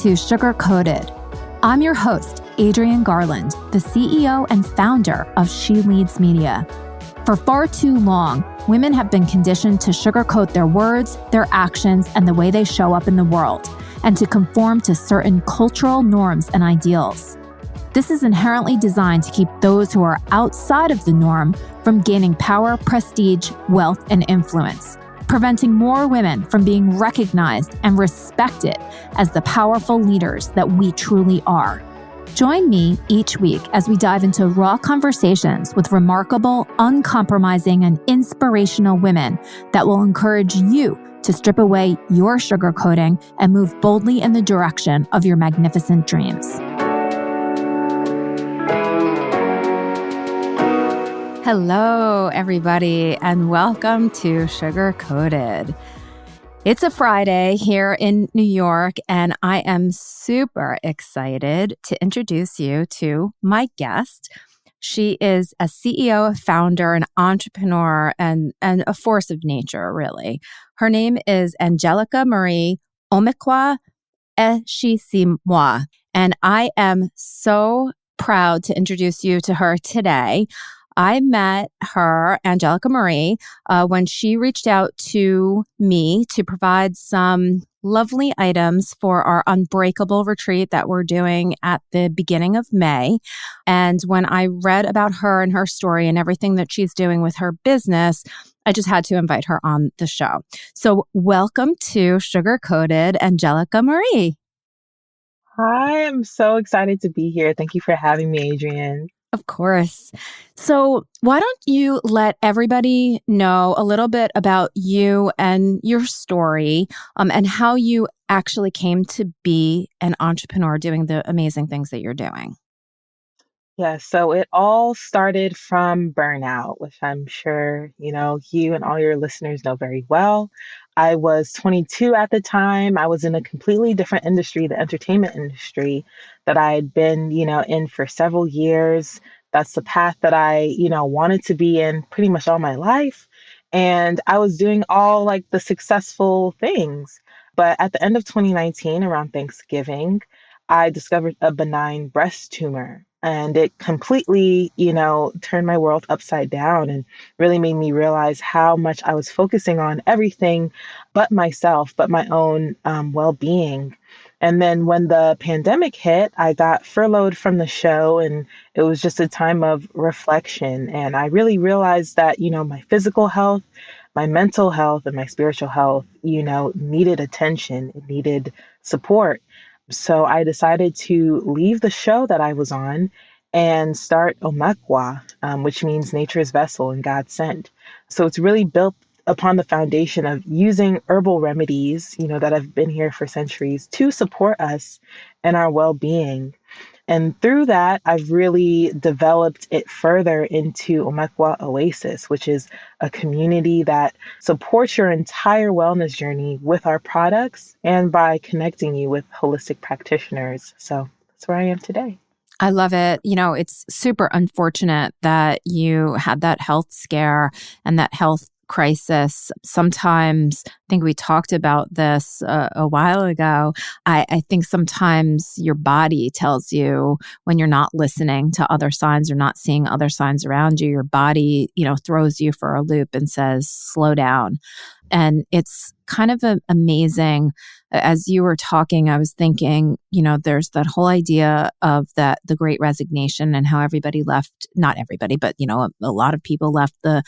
to Sugar Coated. I'm your host, Adrienne Garland, the CEO and founder of She Leads Media. For far too long, women have been conditioned to sugarcoat their words, their actions, and the way they show up in the world, and to conform to certain cultural norms and ideals. This is inherently designed to keep those who are outside of the norm from gaining power, prestige, wealth, and influence, preventing more women from being recognized and respected as the powerful leaders that we truly are. Join me each week as we dive into raw conversations with remarkable, uncompromising, and inspirational women that will encourage you to strip away your sugarcoating and move boldly in the direction of your magnificent dreams. Hello, everybody, and welcome to Sugar Coated. It's a Friday here in New York, and I am super excited to introduce you to my guest. She is a CEO, founder, an entrepreneur, and a force of nature, really. Her name is Anngelica-Marie Omekwa Eshesimua, and I am so proud to introduce you to her today. I met her, Anngelica-Marie, when she reached out to me to provide some lovely items for our Unbreakable retreat that we're doing at the beginning of May. And when I read about her and her story and everything that she's doing with her business, I just had to invite her on the show. So welcome to Sugar Coated, Anngelica-Marie. Hi, I'm so excited to be here. Thank you for having me, Adrienne. Of course. So why don't you let everybody know a little bit about you and your story, and how you actually came to be an entrepreneur doing the amazing things that you're doing? Yeah, so it all started from burnout, which I'm sure, you and all your listeners know very well. I was 22 at the time. I was in a completely different industry, the entertainment industry, that I had been, in for several years. That's the path that I, wanted to be in pretty much all my life. And I was doing all like the successful things. But at the end of 2019, around Thanksgiving, I discovered a benign breast tumor. And it completely, turned my world upside down and really made me realize how much I was focusing on everything but myself, but my own well-being. And then when the pandemic hit, I got furloughed from the show, and it was just a time of reflection. And I really realized that, my physical health, my mental health, and my spiritual health, needed attention. It needed support. So I decided to leave the show that I was on and start Omekwa, which means nature's vessel and God sent. So it's really built upon the foundation of using herbal remedies, that have been here for centuries to support us and our well-being. And through that, I've really developed it further into Omekwa Oasis, which is a community that supports your entire wellness journey with our products and by connecting you with holistic practitioners. So that's where I am today. I love it. It's super unfortunate that you had that health scare and that health crisis. Sometimes, I think we talked about this a while ago. I think sometimes your body tells you when you're not listening to other signs or not seeing other signs around you, your body, throws you for a loop and says, slow down. And it's kind of amazing. As you were talking, I was thinking, there's that whole idea of the Great Resignation and how everybody left, not everybody, but, a lot of people left the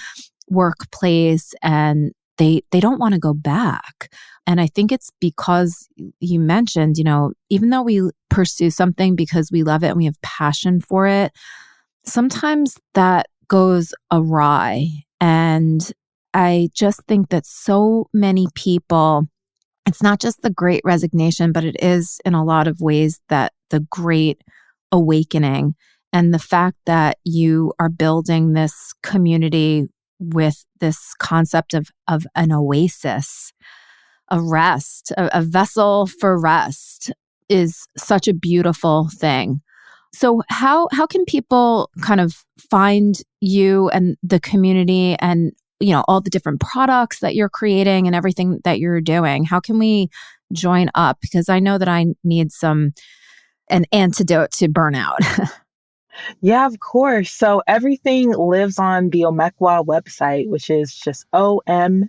workplace and they don't want to go back. And I think it's because you mentioned, even though we pursue something because we love it and we have passion for it, sometimes that goes awry. And I just think that so many people, it's not just the Great Resignation, but it is in a lot of ways that the Great Awakening, and the fact that you are building this community with this concept of an oasis, a rest, a vessel for rest, is such a beautiful thing. So how can people kind of find you and the community and all the different products that you're creating and everything that you're doing? How can we join up because I know that I need an antidote to burnout. Yeah, of course. So everything lives on the Omekwa website, which is just OMEKWA.com.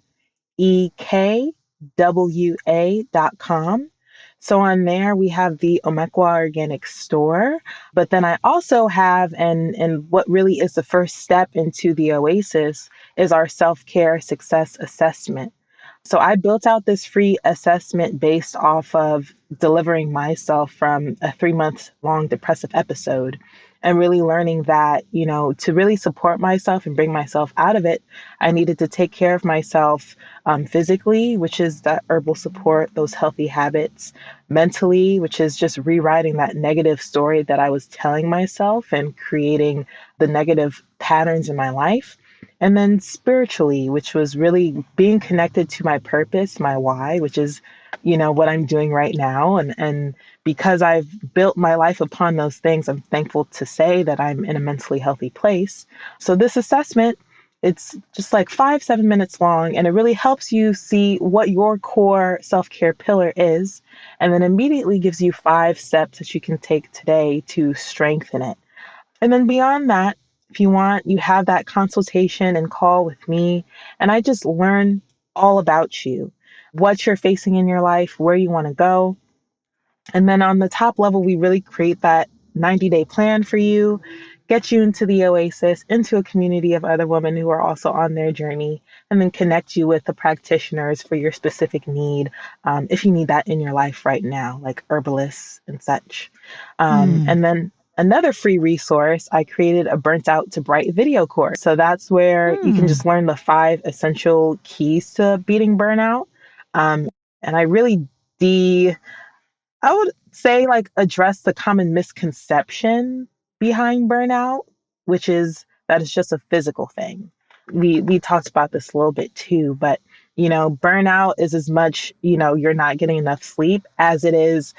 So on there we have the Omekwa Organic Store, but then I also have and what really is the first step into the Oasis is our self-care success assessment. So I built out this free assessment based off of delivering myself from a 3 month long depressive episode and really learning that, to really support myself and bring myself out of it, I needed to take care of myself physically, which is that herbal support, those healthy habits, mentally, which is just rewriting that negative story that I was telling myself and creating the negative patterns in my life. And then spiritually, which was really being connected to my purpose, my why, which is, what I'm doing right now. And because I've built my life upon those things, I'm thankful to say that I'm in a mentally healthy place. So this assessment, it's just like 5, 7 minutes long, and it really helps you see what your core self-care pillar is, and then immediately gives you 5 steps that you can take today to strengthen it. And then beyond that, if you want, you have that consultation and call with me, and I just learn all about you, what you're facing in your life, where you want to go. And then on the top level, we really create that 90-day plan for you, get you into the Oasis, into a community of other women who are also on their journey, and then connect you with the practitioners for your specific need, if you need that in your life right now, like herbalists and such. Mm. And then another free resource, I created a Burnt Out to Bright video course. So that's where you can Mm. just learn the 5 essential keys to beating burnout. Um, and I really de I would say like address the common misconception behind burnout, which is that it's just a physical thing. We talked about this a little bit too, but burnout is as much, you're not getting enough sleep as it is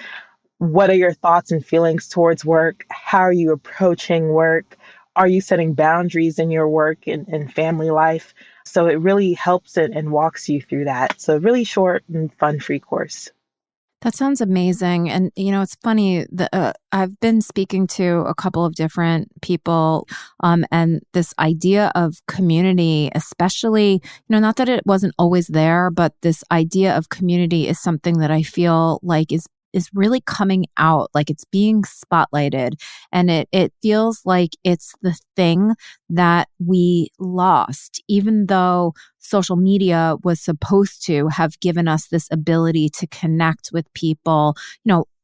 what are your thoughts and feelings towards work? How are you approaching work? Are you setting boundaries in your work and family life? So it really helps it and walks you through that. So really short and fun free course. That sounds amazing. And, it's funny that I've been speaking to a couple of different people, and this idea of community, especially, not that it wasn't always there, but this idea of community is something that I feel like is really coming out, like it's being spotlighted. And it feels like it's the thing that we lost, even though social media was supposed to have given us this ability to connect with people,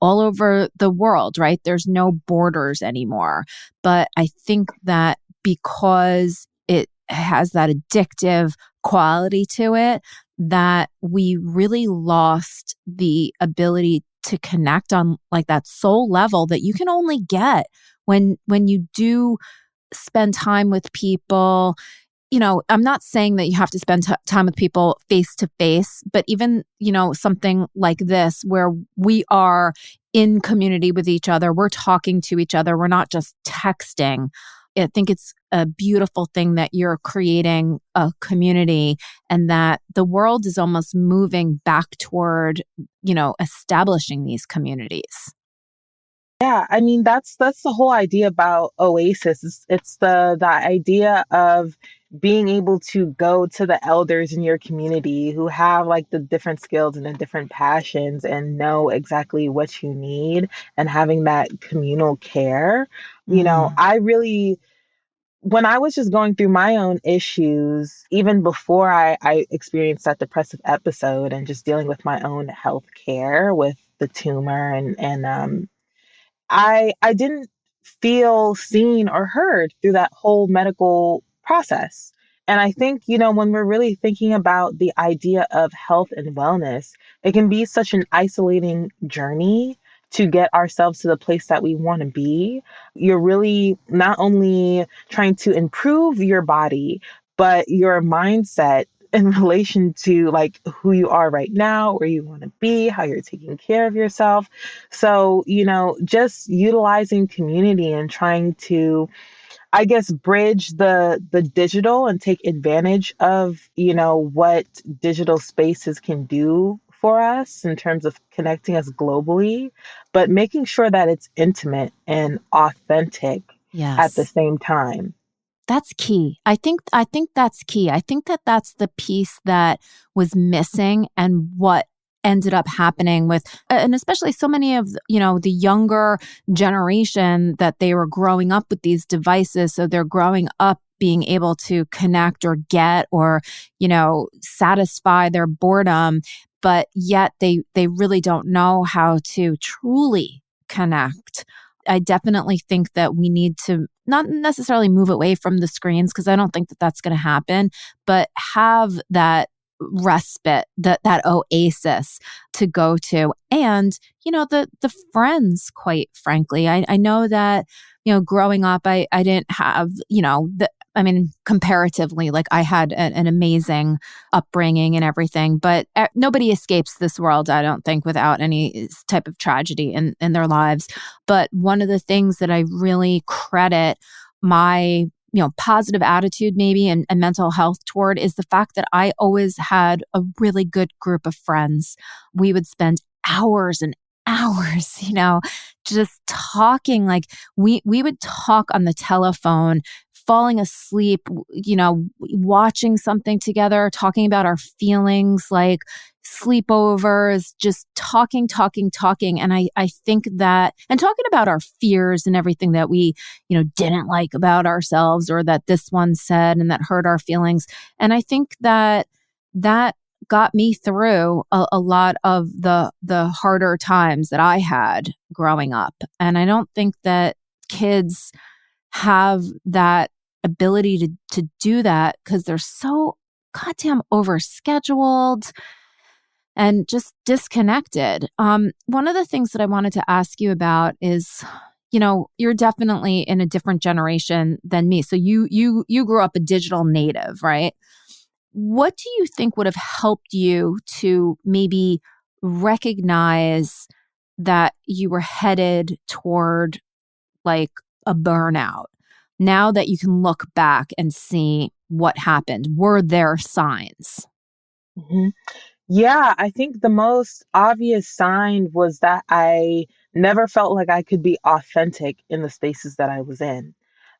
all over the world, right? There's no borders anymore. But I think that because it has that addictive quality to it, that we really lost the ability to connect on like that soul level that you can only get when you do spend time with people. I'm not saying that you have to spend time with people face to face, but even, something like this where we are in community with each other, we're talking to each other, we're not just texting. I think it's a beautiful thing that you're creating a community and that the world is almost moving back toward, establishing these communities. Yeah, I mean that's the whole idea about Oasis. It's the idea of being able to go to the elders in your community who have like the different skills and the different passions and know exactly what you need and having that communal care. Mm. I really when I was just going through my own issues, even before I experienced that depressive episode and just dealing with my own health care with the tumor and I didn't feel seen or heard through that whole medical process. And I think, when we're really thinking about the idea of health and wellness, it can be such an isolating journey to get ourselves to the place that we want to be. You're really not only trying to improve your body, but your mindset in relation to like who you are right now, where you want to be, how you're taking care of yourself. So, just utilizing community and trying to, I guess, bridge the digital and take advantage of, what digital spaces can do for us in terms of connecting us globally, but making sure that it's intimate and authentic at the Yes. same time. That's key. I think that's key. I think that that's the piece that was missing and what ended up happening with and especially so many of the younger generation that they were growing up with these devices, so they're growing up being able to connect or get or satisfy their boredom, but yet they really don't know how to truly connect. I definitely think that we need to not necessarily move away from the screens, because I don't think that that's going to happen, but have that respite, that oasis to go to. And, the friends, quite frankly, I know that, growing up, I didn't have, comparatively, like I had an amazing upbringing and everything, but nobody escapes this world, I don't think, without any type of tragedy in their lives. But one of the things that I really credit my positive attitude maybe and mental health toward is the fact that I always had a really good group of friends. We would spend hours and hours, just talking. Like we would talk on the telephone, falling asleep, watching something together, talking about our feelings, like sleepovers, just talking. And I think that, and talking about our fears and everything that we, didn't like about ourselves, or that this one said and that hurt our feelings. And I think that got me through a lot of the harder times that I had growing up. And I don't think that kids have that ability to do that because they're so goddamn overscheduled and just disconnected. One of the things that I wanted to ask you about is, you're definitely in a different generation than me. So you grew up a digital native, right? What do you think would have helped you to maybe recognize that you were headed toward like a burnout? Now that you can look back and see what happened, were there signs? Mhm. Yeah, I think the most obvious sign was that I never felt like I could be authentic in the spaces that I was in.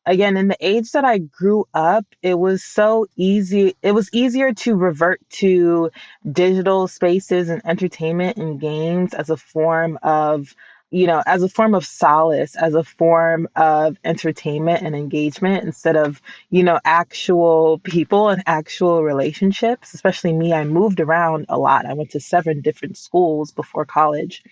Again, in the age that I grew up, it was so easy. It was easier to revert to digital spaces and entertainment and games as a form of, as a form of solace, as a form of entertainment and engagement instead of, actual people and actual relationships. Especially me, I moved around a lot. I went to 7 different schools before college.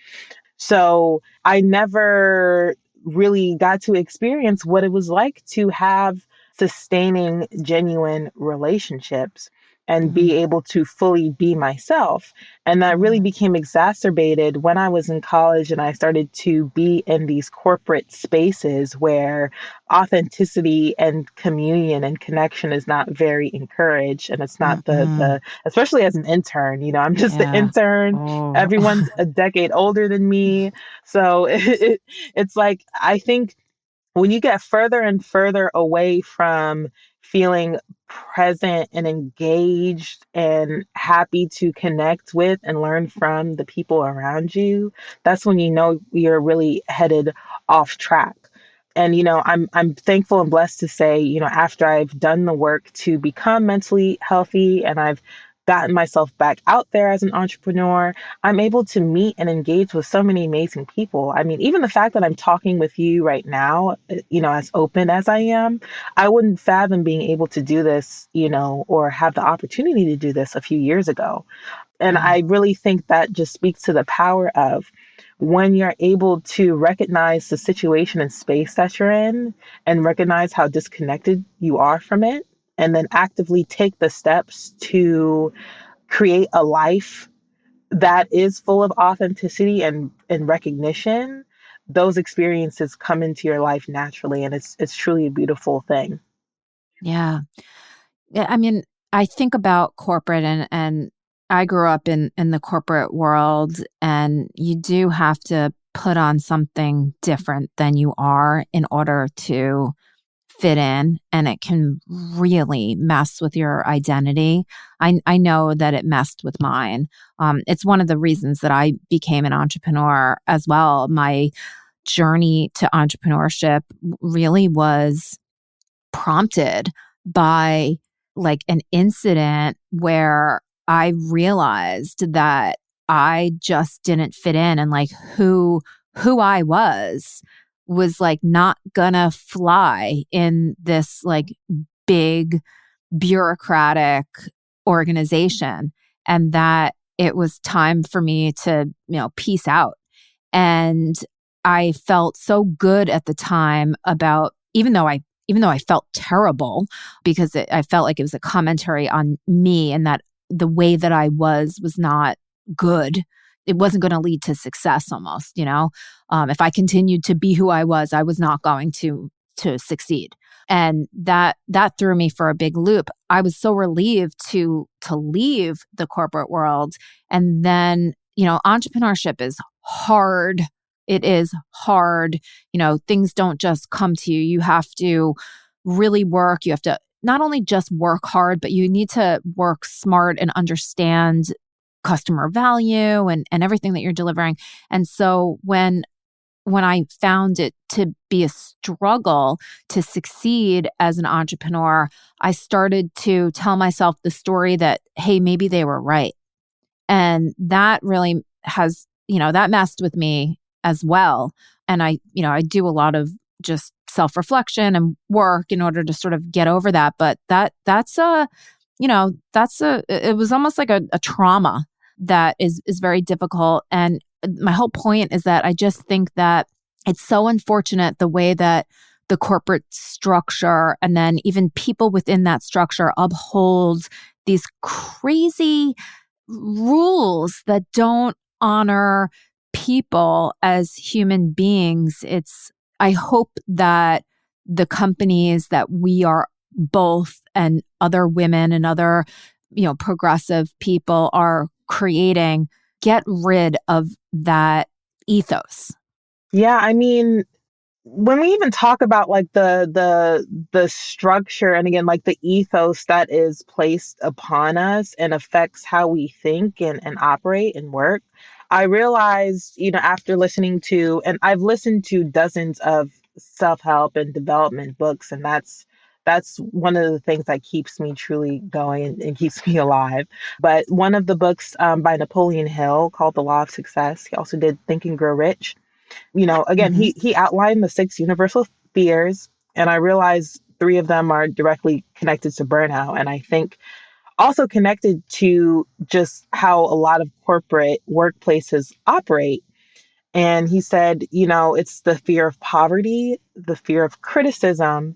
So I never really got to experience what it was like to have sustaining, genuine relationships and Mm-hmm. be able to fully be myself. And that really became exacerbated when I was in college and I started to be in these corporate spaces where authenticity and communion and connection is not very encouraged. And it's not Mm-mm. especially as an intern, I'm just the Yeah. intern. Oh. Everyone's a decade older than me. So it's like, I think when you get further and further away from feeling present and engaged and happy to connect with and learn from the people around you, that's when you know you're really headed off track. And I'm thankful and blessed to say, after I've done the work to become mentally healthy and I've gotten myself back out there as an entrepreneur, I'm able to meet and engage with so many amazing people. I mean, even the fact that I'm talking with you right now, as open as I am, I wouldn't fathom being able to do this, or have the opportunity to do this a few years ago. And Yeah. I really think that just speaks to the power of when you're able to recognize the situation and space that you're in and recognize how disconnected you are from it, and then actively take the steps to create a life that is full of authenticity and recognition. Those experiences come into your life naturally, and it's truly a beautiful thing. Yeah. Yeah, I think about corporate and I grew up in the corporate world, and you do have to put on something different than you are in order to fit in, and it can really mess with your identity. I know that it messed with mine. It's one of the reasons that I became an entrepreneur as well. My journey to entrepreneurship really was prompted by like an incident where I realized that I just didn't fit in, and like who I was like not gonna fly in this like big bureaucratic organization, and that it was time for me to, peace out. And I felt so good at the time about, even though I felt terrible because I felt like it was a commentary on me, and that the way that I was not good. It wasn't going to lead to success almost, if I continued to be who I was not going to succeed. And that threw me for a big loop. I was so relieved to leave the corporate world. And then, entrepreneurship is hard. It is hard. Things don't just come to you. You have to really work. You have to not only just work hard, but you need to work smart and understand customer value and everything that you're delivering. And so when I found it to be a struggle to succeed as an entrepreneur, I started to tell myself the story that, hey, maybe they were right. And that really has, that messed with me as well. And I do a lot of just self-reflection and work in order to sort of get over that. But it was almost like a trauma that is very difficult. And my whole point is that I just think that it's so unfortunate the way that the corporate structure and then even people within that structure uphold these crazy rules that don't honor people as human beings. I hope that the companies that we are both and other women and other, progressive people are creating get rid of that ethos. Yeah, I mean, when we even talk about like the structure and again like the ethos that is placed upon us and affects how we think and operate and work, I realized, after listening to, and I've listened to dozens of self-help and development books, and that's one of the things that keeps me truly going and keeps me alive. But one of the books by Napoleon Hill called The Law of Success, he also did Think and Grow Rich. Again, Mm-hmm. he outlined the 6 universal fears, and I realized 3 of them are directly connected to burnout. And I think also connected to just how a lot of corporate workplaces operate. And he said, it's the fear of poverty, the fear of criticism,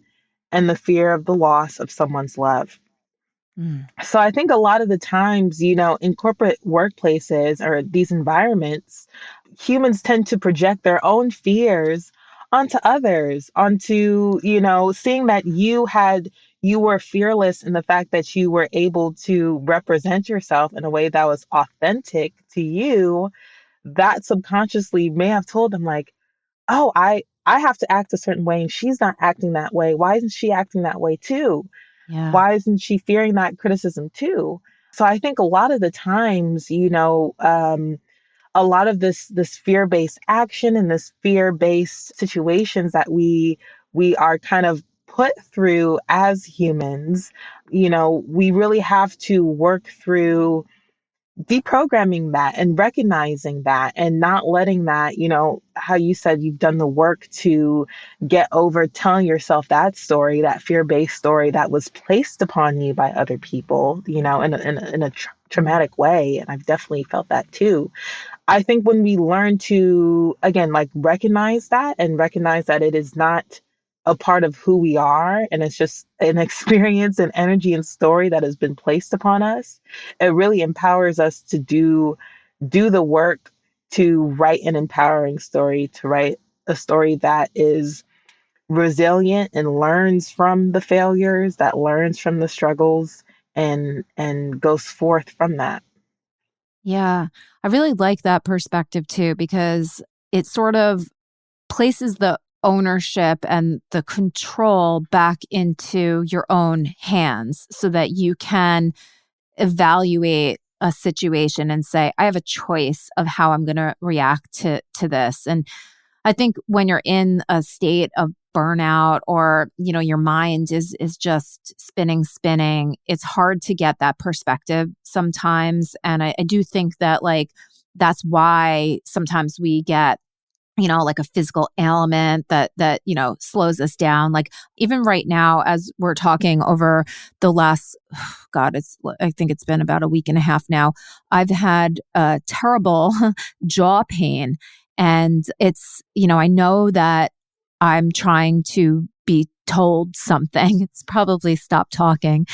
and the fear of the loss of someone's love. Mm. So I think a lot of the times, in corporate workplaces or these environments, humans tend to project their own fears onto others, onto, seeing that you were fearless in the fact that you were able to represent yourself in a way that was authentic to you, that subconsciously may have told them like, oh, I have to act a certain way and she's not acting that way. Why isn't she acting that way too? Yeah. Why isn't she fearing that criticism too? So I think a lot of the times, a lot of this fear-based action and this fear-based situations that we are kind of put through as humans, we really have to work through deprogramming that and recognizing that and not letting that, how you said you've done the work to get over telling yourself that story, that fear-based story that was placed upon you by other people, in a traumatic way. And I've definitely felt that too. I think when we learn to, again, like recognize that and recognize that it is not a part of who we are and it's just an experience and energy and story that has been placed upon us, it really empowers us to do the work to write an empowering story, to write a story that is resilient and learns from the failures, that learns from the struggles and goes forth from that. Yeah. I really like that perspective too, because it sort of places the ownership and the control back into your own hands so that you can evaluate a situation and say, I have a choice of how I'm going to react to this. And I think when you're in a state of burnout or, your mind is just spinning, it's hard to get that perspective sometimes. And I do think that that's why sometimes we get like a physical ailment that slows us down. Like even right now, as we're talking over the last, I think it's been about a week and a half now, I've had a terrible jaw pain. And it's, I know that I'm trying to be told something. It's probably stop talking.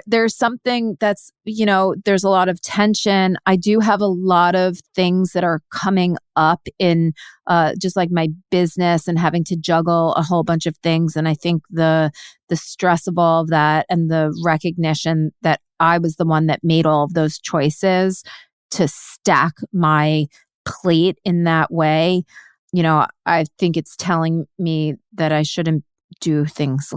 There's something that's, there's a lot of tension. I do have a lot of things that are coming up in just like my business and having to juggle a whole bunch of things. And I think the stress of all of that and the recognition that I was the one that made all of those choices to stack my plate in that way, I think it's telling me that I shouldn't do things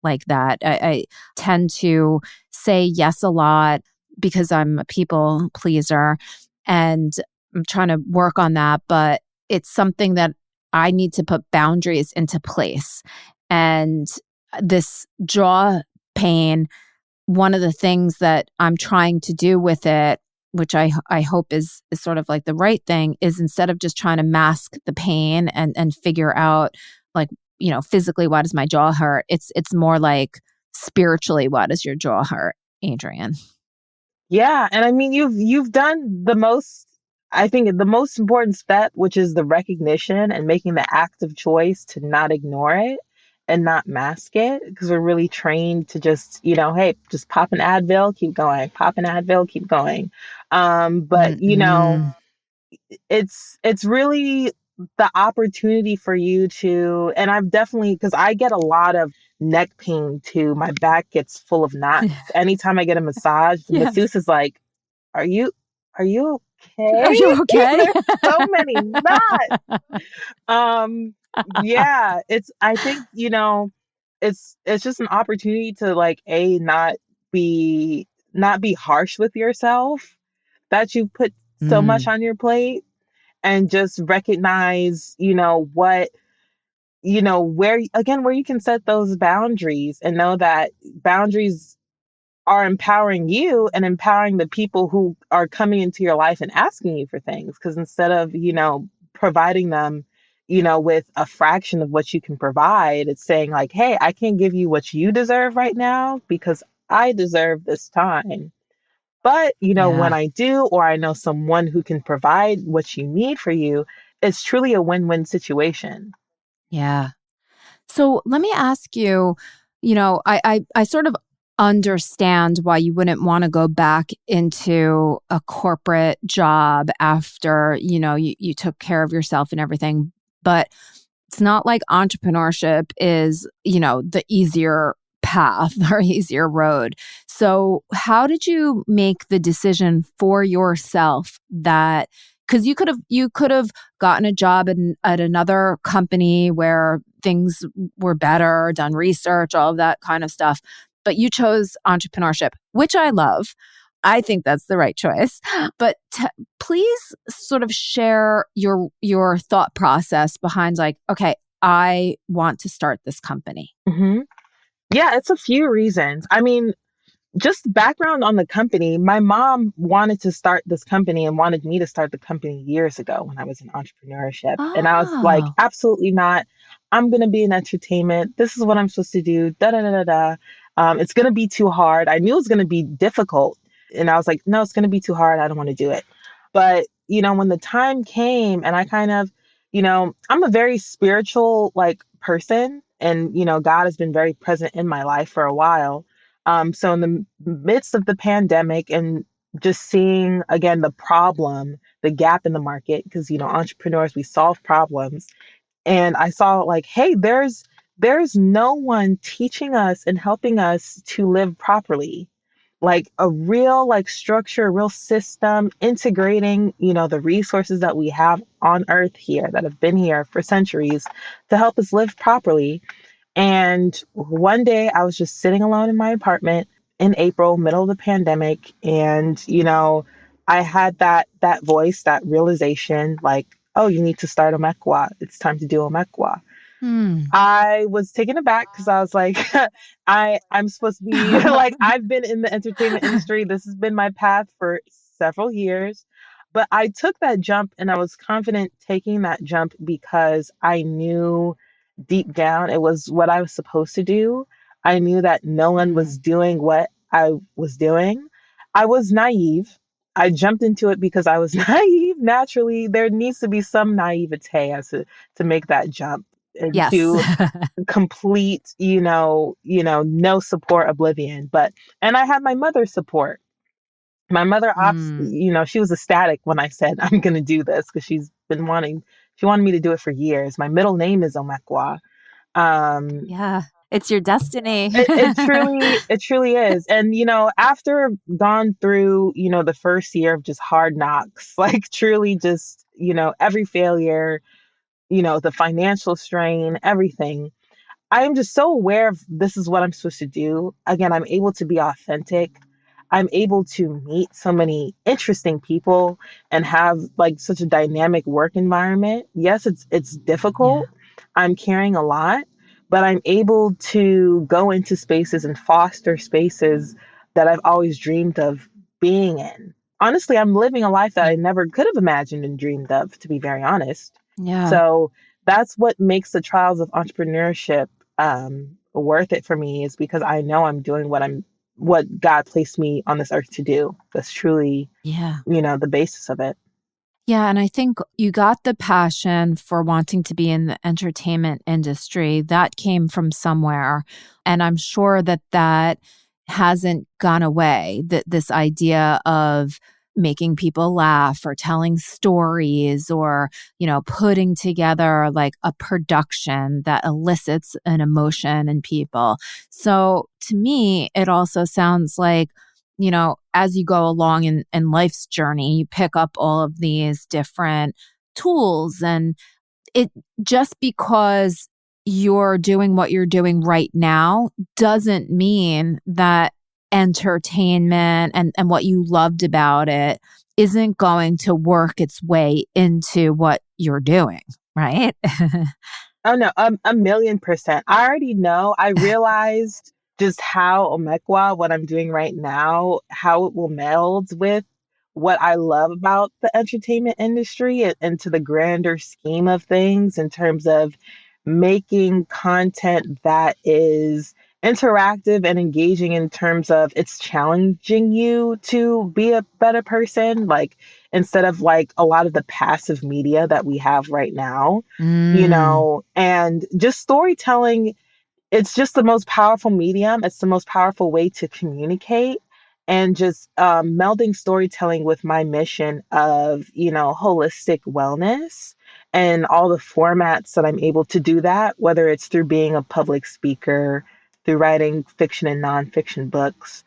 like that. I tend to say yes a lot because I'm a people pleaser and I'm trying to work on that, but it's something that I need to put boundaries into place. And this jaw pain, one of the things that I'm trying to do with it, which I hope is sort of like the right thing, is instead of just trying to mask the pain and figure out physically, why does my jaw hurt? It's more like spiritually, why does your jaw hurt, Adrienne? Yeah. And I mean, you've done I think the most important step, which is the recognition and making the active choice to not ignore it and not mask it, because we're really trained to just, hey, just pop an Advil, keep going, pop an Advil, keep going. But it's really the opportunity for you to, and I've definitely, because I get a lot of neck pain too. My back gets full of knots. Anytime I get a massage, the Yes. masseuse is like, are you okay? Are you okay? There's so many knots. Yeah, I think, it's just an opportunity to not be harsh with yourself that you put so much on your plate, and just recognize, where you can set those boundaries and know that boundaries are empowering you and empowering the people who are coming into your life and asking you for things. Because instead of, providing them, with a fraction of what you can provide, it's saying like, hey, I can't give you what you deserve right now because I deserve this time. But, when Yeah. I do, or I know someone who can provide what you need for you, it's truly a win-win situation. Yeah. So let me ask you, I sort of understand why you wouldn't want to go back into a corporate job after, you took care of yourself and everything. But it's not like entrepreneurship is, the easier path or easier road. So how did you make the decision for yourself that, because you could have gotten a job at another company where things were better, done research, all of that kind of stuff, but you chose entrepreneurship, which I love. I think that's the right choice. But please sort of share your thought process behind okay, I want to start this company. Hmm. Yeah, it's a few reasons. I mean, just background on the company. My mom wanted to start this company and wanted me to start the company years ago when I was in entrepreneurship. And I was like, Oh, absolutely not. I'm going to be in entertainment. This is what I'm supposed to do. Da da da da da. It's going to be too hard. I knew it was going to be difficult. And I was like, no, it's going to be too hard. I don't want to do it. But, when the time came and I kind of, I'm a very spiritual person. And, God has been very present in my life for a while. So in the midst of the pandemic and just seeing again the problem, the gap in the market, because entrepreneurs, we solve problems. And I saw like, hey, there's no one teaching us and helping us to live properly. like a real like structure, a real system integrating, the resources that we have on earth here that have been here for centuries to help us live properly. And one day I was just sitting alone in my apartment in April, middle of the pandemic, and I had that voice, that realization, like, oh, you need to start Omekwa. It's time to do Omekwa. Hmm. I was taken aback because I was like, I'm supposed to be like, I've been in the entertainment industry. This has been my path for several years. But I took that jump and I was confident taking that jump because I knew deep down it was what I was supposed to do. I knew that no one was Hmm. doing what I was doing. I was naive. I jumped into it because I was naive. Naturally, there needs to be some naivete to make that jump Yes. into complete, no support oblivion. But and I had my mother's support. My mother Mm. she was ecstatic when I said I'm going to do this because she wanted me to do it for years. My middle name is Omekwa. Um, Yeah. It's your destiny. it truly is. And after gone through, the first year of just hard knocks, like truly just, every failure, the financial strain, everything. I am just so aware of this is what I'm supposed to do. Again, I'm able to be authentic. I'm able to meet so many interesting people and have like such a dynamic work environment. Yes, it's Yeah. difficult. I'm carrying a lot, but I'm able to go into spaces and foster spaces that I've always dreamed of being in. Honestly, I'm living a life that I Mm. never could have imagined and dreamed of, to be very honest. Yeah. So that's what makes the trials of entrepreneurship worth it for me is because I know I'm doing what God placed me on this earth to do. That's truly, Yeah. the basis of it. Yeah, and I think you got the passion for wanting to be in the entertainment industry. That came from somewhere. And I'm sure that that hasn't gone away. That this idea of making people laugh or telling stories or, putting together like a production that elicits an emotion in people. So to me, it also sounds like as you go along in life's journey, you pick up all of these different tools. And it just because you're doing what you're doing right now doesn't mean that entertainment and what you loved about it isn't going to work its way into what you're doing, right? Oh no, a million percent. I already know. I realized just how Omekwa, what I'm doing right now, how it will meld with what I love about the entertainment industry and to the grander scheme of things in terms of making content that is interactive and engaging in terms of it's challenging you to be a better person, like instead of like a lot of the passive media that we have right now, Mm, and just storytelling. It's just the most powerful medium. It's the most powerful way to communicate. And just melding storytelling with my mission of, holistic wellness and all the formats that I'm able to do that, whether it's through being a public speaker, through writing fiction and nonfiction books.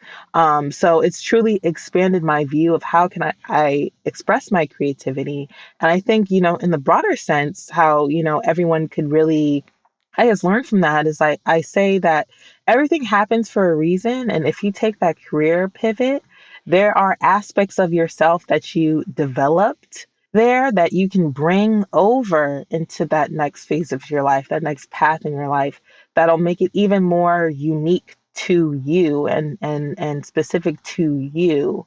So it's truly expanded my view of how can I express my creativity. And I think, in the broader sense, how, everyone could really I just learned from that is I say that everything happens for a reason. And if you take that career pivot, there are aspects of yourself that you developed there that you can bring over into that next phase of your life, that next path in your life, that'll make it even more unique to you and specific to you.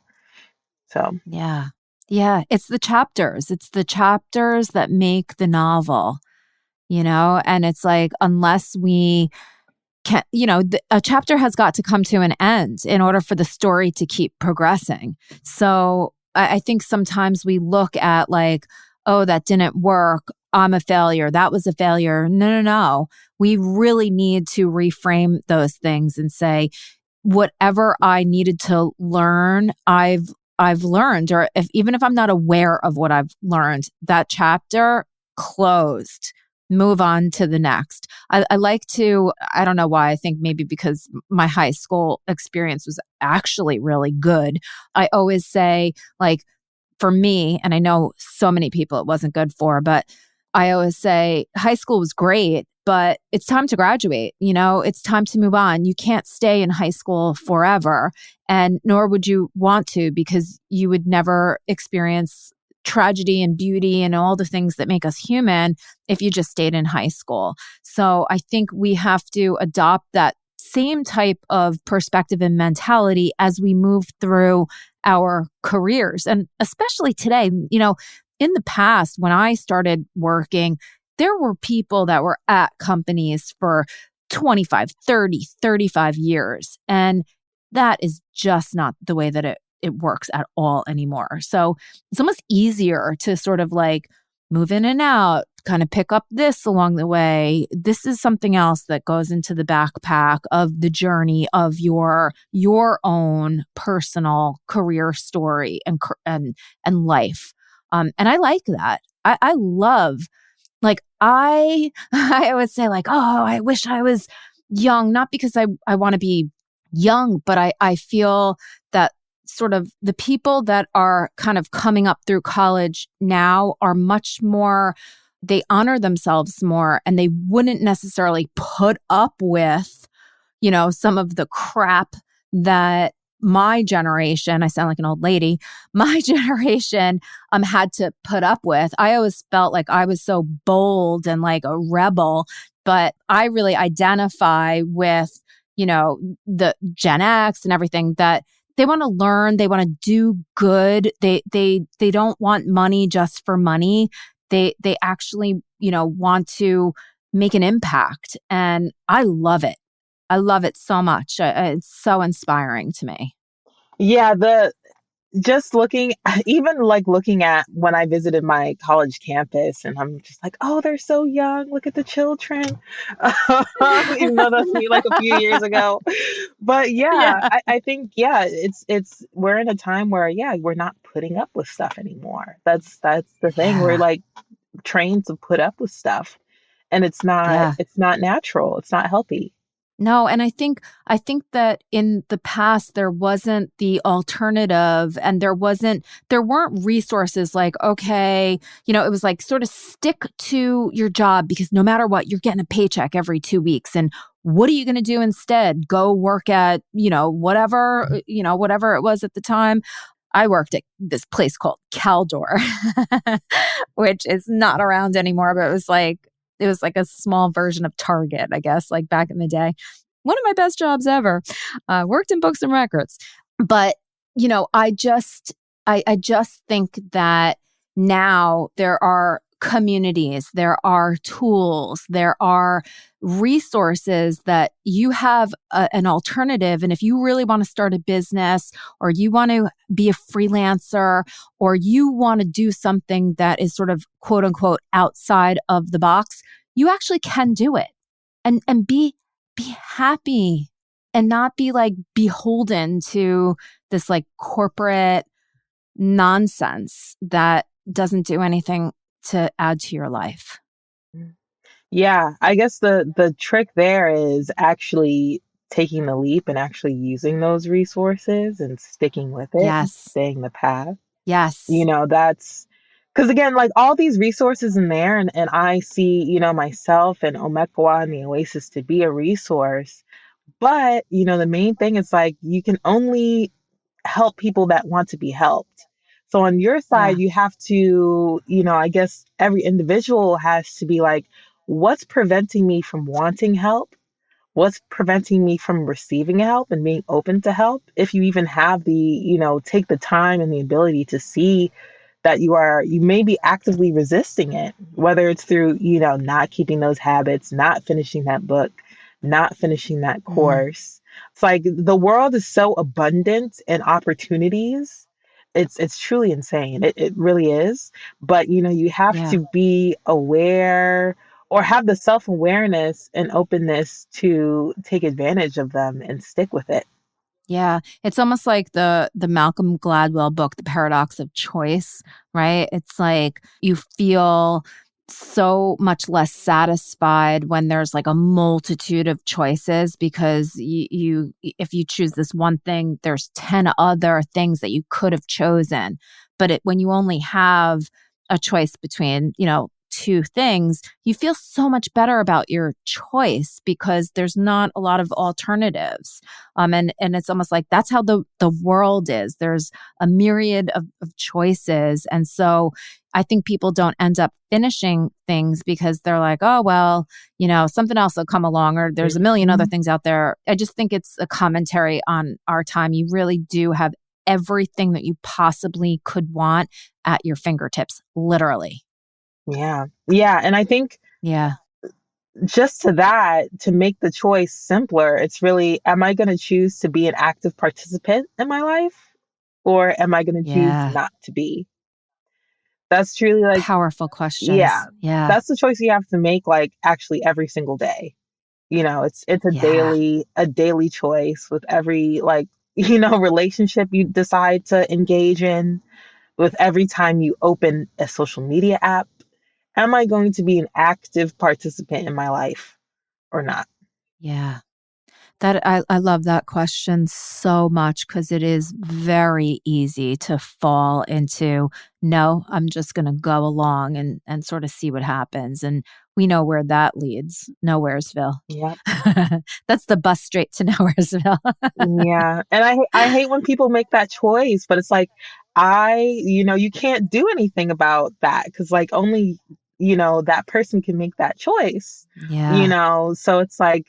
So yeah. Yeah. It's the chapters. It's the chapters that make the novel, and it's like, unless we can, a chapter has got to come to an end in order for the story to keep progressing. So I think sometimes we look at like, oh, that didn't work. I'm a failure. That was a failure. No, no, no. We really need to reframe those things and say, whatever I needed to learn, I've learned, or even if I'm not aware of what I've learned, that chapter closed. move on to the next. I like to, I don't know why, I think maybe because my high school experience was actually really good. I always say, like, for me, and I know so many people it wasn't good for, but I always say high school was great, but it's time to graduate. It's time to move on. You can't stay in high school forever, and nor would you want to, because you would never experience tragedy and beauty and all the things that make us human if you just stayed in high school. So I think we have to adopt that same type of perspective and mentality as we move through our careers. And especially today, in the past, when I started working, there were people that were at companies for 25, 30, 35 years. And that is just not the way that it works at all anymore. So it's almost easier to sort of like move in and out, kind of pick up this along the way. This is something else that goes into the backpack of the journey of your own personal career story and life. And I like that. I love, like, I always say, like, oh, I wish I was young, not because I want to be young, but I feel that sort of the people that are kind of coming up through college now are much more, they honor themselves more, and they wouldn't necessarily put up with, some of the crap that my generation, I sound like an old lady, my generation had to put up with. I always felt like I was so bold and like a rebel, but I really identify with, the Gen X and everything, that they want to learn, they want to do good. They don't want money just for money. They actually, want to make an impact, and I love it. I love it so much. It's so inspiring to me. Yeah, the just looking, even like looking at when I visited my college campus, and I'm just like, oh, they're so young. Look at the children. Even though that's me like a few years ago. But yeah, Yeah. I think, yeah, we're in a time where, yeah, we're not putting up with stuff anymore. That's the thing. We're Yeah. like trained to put up with stuff, and Yeah. it's not natural. It's not healthy. No, and I think that in the past there wasn't the alternative, and there weren't resources like, okay, it was like sort of stick to your job, because no matter what, you're getting a paycheck every 2 weeks, and what are you going to do instead? Go work at, whatever it was at the time. I worked at this place called Caldor, which is not around anymore, but it was like a small version of Target, I guess, like back in the day. One of my best jobs ever. Worked in books and records. But, I just think that now there are communities, there are tools, there are resources that you have an alternative. And if you really want to start a business, or you want to be a freelancer, or you want to do something that is sort of quote unquote outside of the box, you actually can do it, and be happy, and not be like beholden to this like corporate nonsense that doesn't do anything to add to your life. Yeah, I guess the trick there is actually taking the leap and actually using those resources and sticking with it, Yes. staying the path. Yes. That's because, again, like all these resources in there, and I see, myself and Omekwa and the Oasis to be a resource. But, the main thing is like you can only help people that want to be helped. So on your Yeah. side, you have to, I guess every individual has to be like, what's preventing me from wanting help? What's preventing me from receiving help and being open to help? If you even have take the time and the ability to see that you may be actively resisting it, whether it's through, not keeping those habits, not finishing that book, not finishing that Mm, course. It's like the world is so abundant in opportunities. It's truly insane. It really is. But you have yeah. to be aware, or have the self-awareness and openness to take advantage of them and stick with it. Yeah. It's almost like the Malcolm Gladwell book, The Paradox of Choice, right? It's like you feel so much less satisfied when there's like a multitude of choices because you if you choose this one thing, there's 10 other things that you could have chosen. But when you only have a choice between, two things, you feel so much better about your choice because there's not a lot of alternatives. And it's almost like that's how the world is. There's a myriad of choices. And so I think people don't end up finishing things because they're like, oh, well, something else will come along or there's a million other things out there. I just think it's a commentary on our time. You really do have everything that you possibly could want at your fingertips, literally. Yeah. Yeah. And I think Yeah. just to make the choice simpler, it's really, am I going to choose to be an active participant in my life or am I going to choose Yeah. not to be? That's truly like, Powerful yeah, questions. Yeah. that's the choice you have to make like actually every single day. It's Yeah. a daily choice with every like, relationship you decide to engage in, with every time you open a social media app. Am I going to be an active participant in my life or not? Yeah. That I love that question so much because it is very easy to fall into, no, I'm just going to go along and sort of see what happens. And we know where that leads, Nowheresville. Yeah. That's the bus straight to Nowheresville. Yeah. And I hate when people make that choice, but it's like, you can't do anything about that because like only, that person can make that choice, Yeah. So it's like,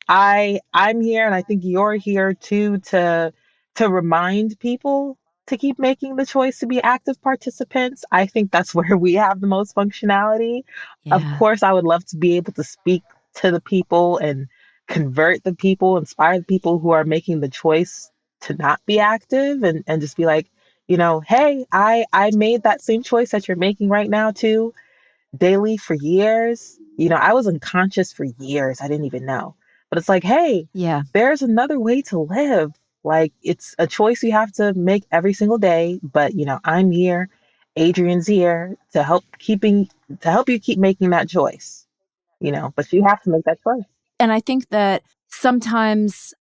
I'm here and I think you're here too to remind people to keep making the choice to be active participants. I think that's where we have the most functionality. Of Yeah. course, I would love to be able to speak to the people and convert the people, inspire the people who are making the choice to not be active and just be like, hey, I made that same choice that you're making right now too, daily for years. I was unconscious for years. I didn't even know. But it's like, hey, Yeah. there's another way to live. Like it's a choice you have to make every single day. But I'm here. Adrienne's here to help you keep making that choice. But you have to make that choice. And I think that sometimes,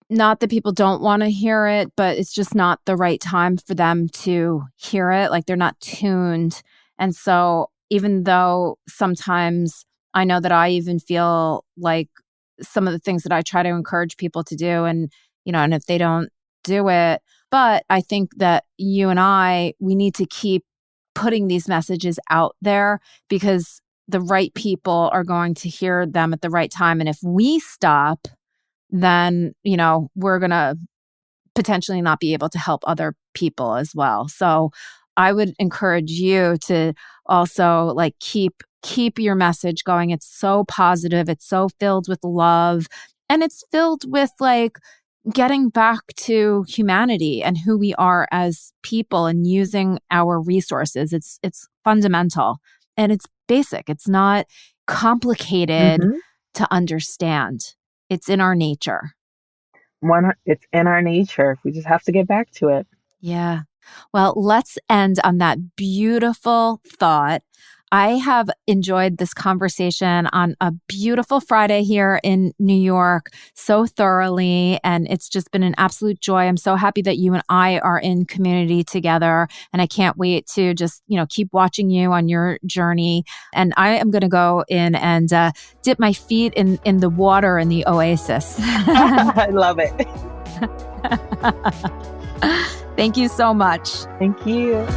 not that people don't want to hear it, but it's just not the right time for them to hear it. Like they're not tuned. And so, even though sometimes I know that I even feel like some of the things that I try to encourage people to do, and if they don't do it, but I think that you and we need to keep putting these messages out there because the right people are going to hear them at the right time. And if we stop, then, we're going to potentially not be able to help other people as well. So I would encourage you to also like keep your message going. It's so positive. It's so filled with love. And it's filled with like getting back to humanity and who we are as people and using our resources. It's fundamental and it's basic. It's not complicated Mm-hmm. to understand. It's in our nature. It's in our nature. We just have to get back to it. Yeah. Well, let's end on that beautiful thought. I have enjoyed this conversation on a beautiful Friday here in New York so thoroughly, and it's just been an absolute joy. I'm so happy that you and I are in community together, and I can't wait to just, keep watching you on your journey. And I am going to go in and dip my feet in the water in the oasis. I love it. Thank you so much. Thank you.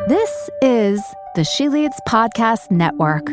This is the She Leads Podcast Network.